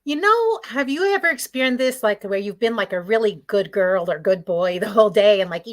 Have you ever experienced this, like where you've been like a really good girl or good boy the whole day and like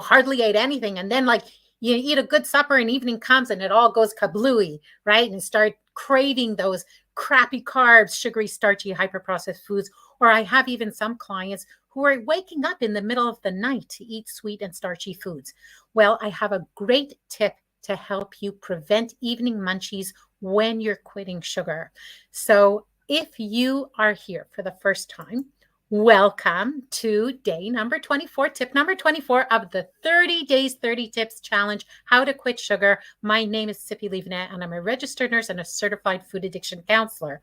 hardly ate anything, and then like you eat a good supper and evening comes and it all goes kablooey, right? And start craving those crappy carbs, sugary, starchy, hyper processed foods. Or I have even some clients who are waking up in the middle of the night to eat sweet and starchy foods. Well, I have a great tip to help you prevent evening munchies when you're quitting sugar. So if you are here for the first time, welcome to day number 24, tip number 24 of the 30 Days, 30 Tips Challenge, How to Quit Sugar. My name is Sippy Levenet, and I'm a registered nurse and a certified food addiction counselor.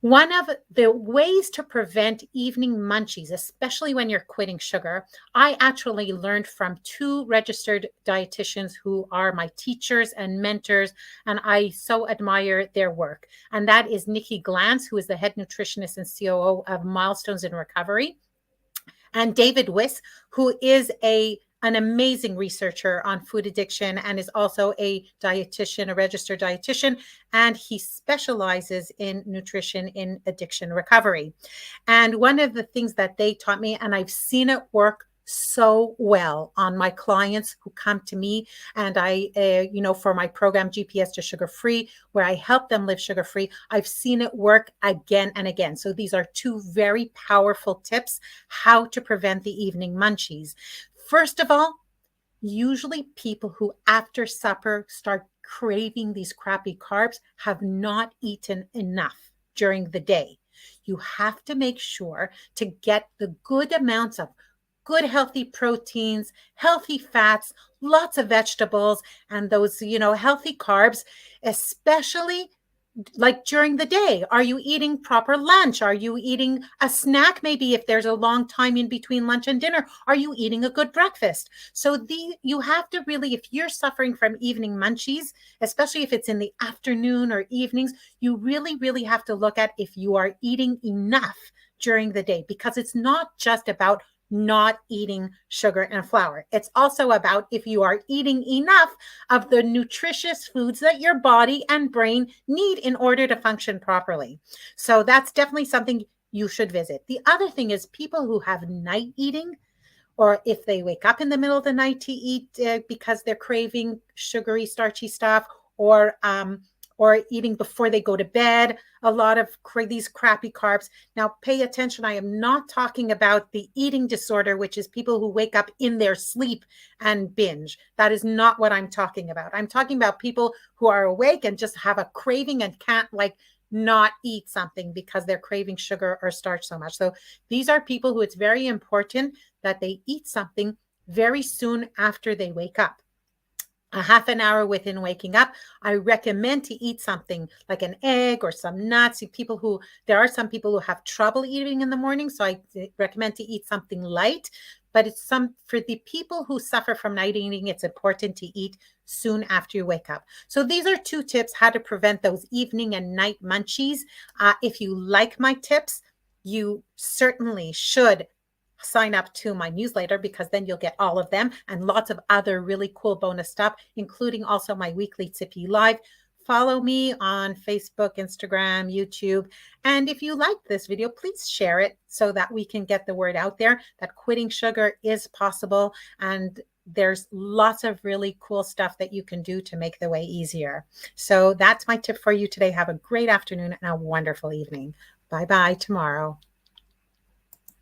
One of the ways to prevent evening munchies, especially when you're quitting sugar, I actually learned from two registered dietitians who are my teachers and mentors, and I so admire their work. And that is Nikki Glantz, who is the head nutritionist and COO of Milestones in Recovery, and David Wiss, who is an amazing researcher on food addiction and is also a dietitian, a registered dietitian, and he specializes in nutrition in addiction recovery. And one of the things that they taught me, and I've seen it work so well on my clients who come to me, and for my program GPS to Sugar Free, where I help them live sugar free, I've seen it work again and again. So these are two very powerful tips how to prevent the evening munchies. First of all, usually people who after supper start craving these crappy carbs have not eaten enough during the day. You have to make sure to get the good amounts of good healthy proteins, healthy fats, lots of vegetables, and those, healthy carbs, especially like during the day. Are you eating proper lunch? Are you eating a snack? Maybe if there's a long time in between lunch and dinner, are you eating a good breakfast? So you have to really, if you're suffering from evening munchies, especially if it's in the afternoon or evenings, you really, really have to look at if you are eating enough during the day, because it's not just about not eating sugar and flour. It's also about if you are eating enough of the nutritious foods that your body and brain need in order to function properly. So that's definitely something you should visit. The other thing is people who have night eating, or if they wake up in the middle of the night to eat because they're craving sugary, starchy stuff, or eating before they go to bed, a lot of these crappy carbs. Now, pay attention. I am not talking about the eating disorder, which is people who wake up in their sleep and binge. That is not what I'm talking about. I'm talking about people who are awake and just have a craving and can't not eat something because they're craving sugar or starch so much. So these are people who it's very important that they eat something very soon after they wake up. A half an hour within waking up, I recommend to eat something like an egg or some nuts. There are some people who have trouble eating in the morning, so I recommend to eat something light. But for the people who suffer from night eating, it's important to eat soon after you wake up. So these are two tips how to prevent those evening and night munchies. If you like my tips, you certainly should sign up to my newsletter, because then you'll get all of them and lots of other really cool bonus stuff, including also my weekly Tippy Live. Follow me on Facebook, Instagram, YouTube. And if you like this video, please share it so that we can get the word out there that quitting sugar is possible. And there's lots of really cool stuff that you can do to make the way easier. So that's my tip for you today. Have a great afternoon and a wonderful evening. Bye-bye tomorrow.